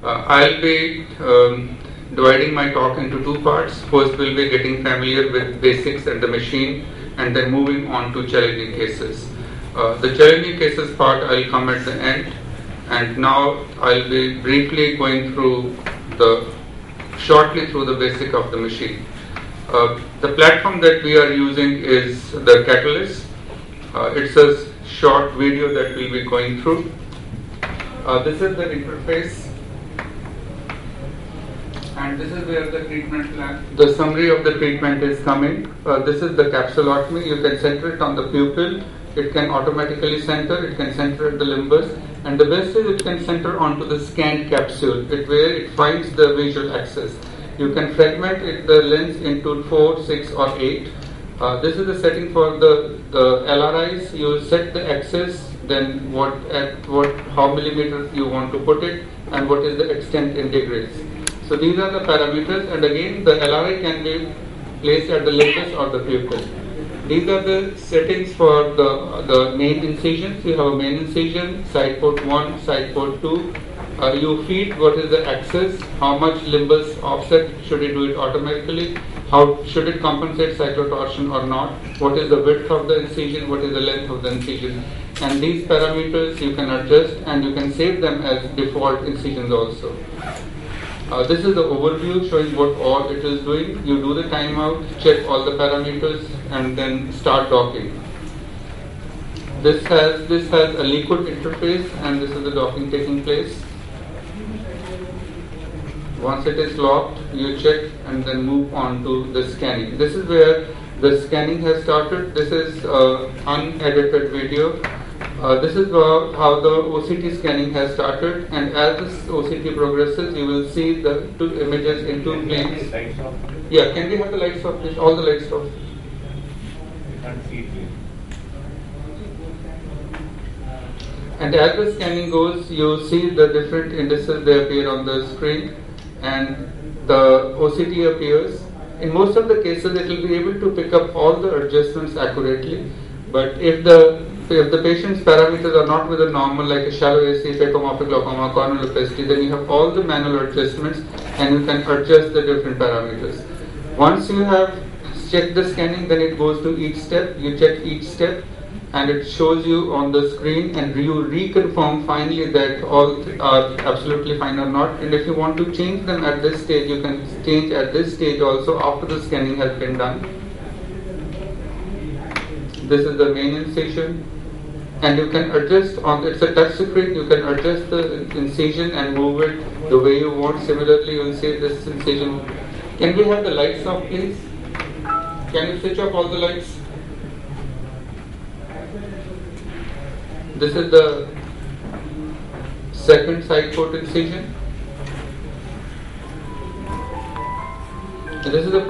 I'll be dividing my talk into two parts. First, we'll be getting familiar with basics and the machine, and then moving on to challenging cases. The challenging cases part I'll come at the end, and now I'll be briefly going through shortly through the basic of the machine. The platform that we are using is the Catalyst. It's a short video that we'll be going through. This is the interface, and this is where the treatment plan. The summary of the treatment is coming. This is the capsulotomy. You can center it on the pupil. It can automatically center. It can center at the limbus, and the best is it can center onto the scanned capsule, where it finds the visual axis. You can fragment the lens into 4, 6, or 8. This is the setting for the LRIs. You set the axis, then how millimeters you want to put it, and what is the extent in degrees. So these are the parameters, and again the LRI can be placed at the limbus or the pupil. These are the settings for the main incisions. You have a main incision, side port 1, side port 2. You feed what is the axis, how much limbus offset, should it do it automatically, how should it compensate cyclotorsion or not, what is the width of the incision, what is the length of the incision. And these parameters you can adjust, and you can save them as default incisions also. This is the overview showing what all it is doing. You do the timeout, check all the parameters, and then start docking. This has a liquid interface, and this is the docking taking place. Once it is locked, you check and then move on to the scanning. This is where the scanning has started. This is unedited video. This is how the OCT scanning has started, and as this OCT progresses, you will see the two images in two planes. Yeah, can we have the lights off, please? All the lights off. And as the scanning goes, you see the different indices, they appear on the screen, and the OCT appears. In most of the cases, it will be able to pick up all the adjustments accurately, but if the patient's parameters are not within normal, like a shallow AC, phakomorphic glaucoma, corneal opacity, then you have all the manual adjustments, and you can adjust the different parameters. Once you have checked the scanning, then it goes to each step. You check each step, and it shows you on the screen, and you reconfirm finally that all are absolutely fine or not. And if you want to change them at this stage, you can change at this stage also after the scanning has been done. This is the main incision, and you can adjust it's a touch screen. You can adjust the incision and move it the way you want. Similarly, you will see this incision. Can we have the lights off, please? Can you switch off all the lights? This is the second side port incision. This is the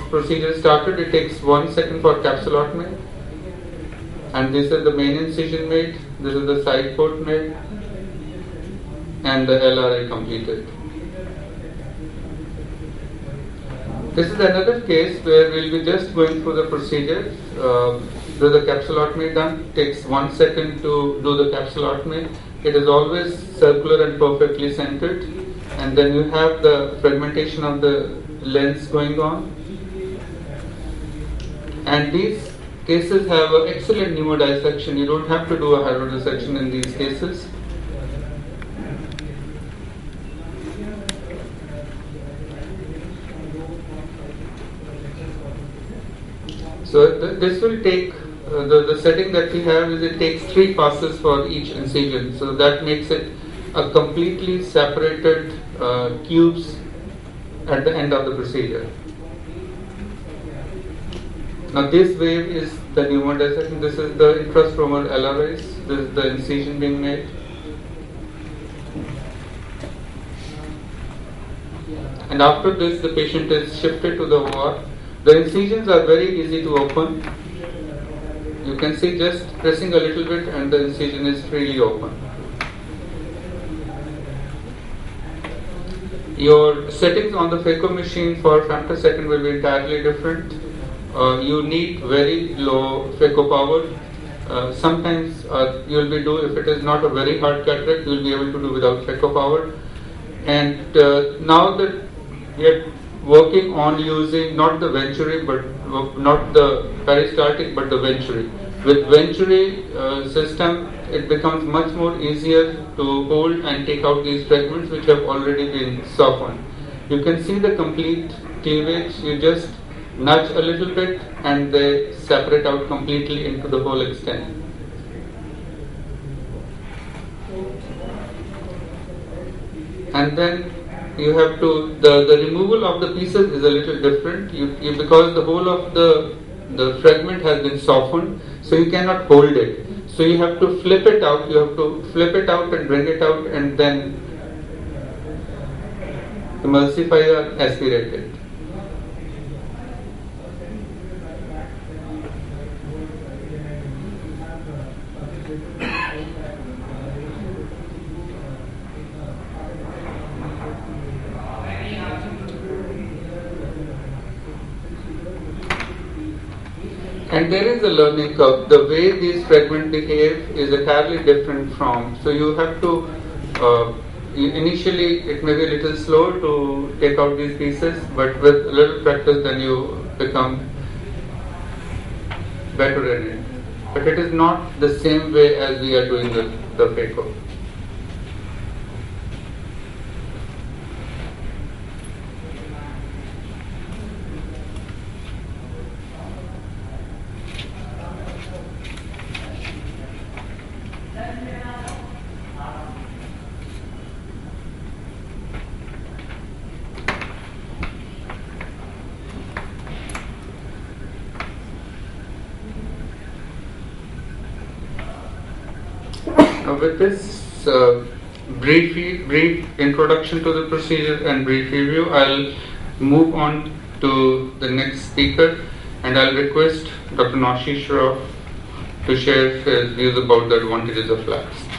procedure started. It takes 1 second for capsulotomy. And this is the main incision made. This is the side port made. And the LRI completed. This is another case where we'll be just going through the procedure. Do the capsulotomy done. Takes 1 second to do the capsulotomy. It is always circular and perfectly centered. And then you have the fragmentation of the lens going on. And these cases have an excellent pneumodissection. You don't have to do a hydrodissection in these cases. So this will take, the setting that we have is it takes 3 passes for each incision. So that makes it a completely separated cubes at the end of the procedure. Now this wave is the pneumodissection. This is the intrastromal LRIs. This is the incision being made. And after this, the patient is shifted to the OR. The incisions are very easy to open. You can see just pressing a little bit and the incision is freely open. Your settings on the phaco machine for femtosecond will be entirely different. You need very low phaco power. Sometimes you will be if it is not a very hard cataract, you will be able to do without phaco power. And now that we are working on using not the Venturi, but not the peristaltic, but the Venturi. With Venturi system, it becomes much more easier to hold and take out these fragments which have already been softened. You can see the complete cleavage. You just nudge a little bit and they separate out completely into the whole extent. And then you have to, the removal of the pieces is a little different because the whole of the fragment has been softened, so you cannot hold it. So you have to flip it out, and bring it out and then emulsify or aspirate it. And there is a learning curve. The way these fragments behave is entirely different from. So you have to, initially it may be a little slow to take out these pieces, but with a little practice then you become better in it. But it is not the same way as we are doing the phaco. With this brief introduction to the procedure and brief review, I'll move on to the next speaker, and I'll request Dr. Naushad Shroff to share his views about the advantages of flaps.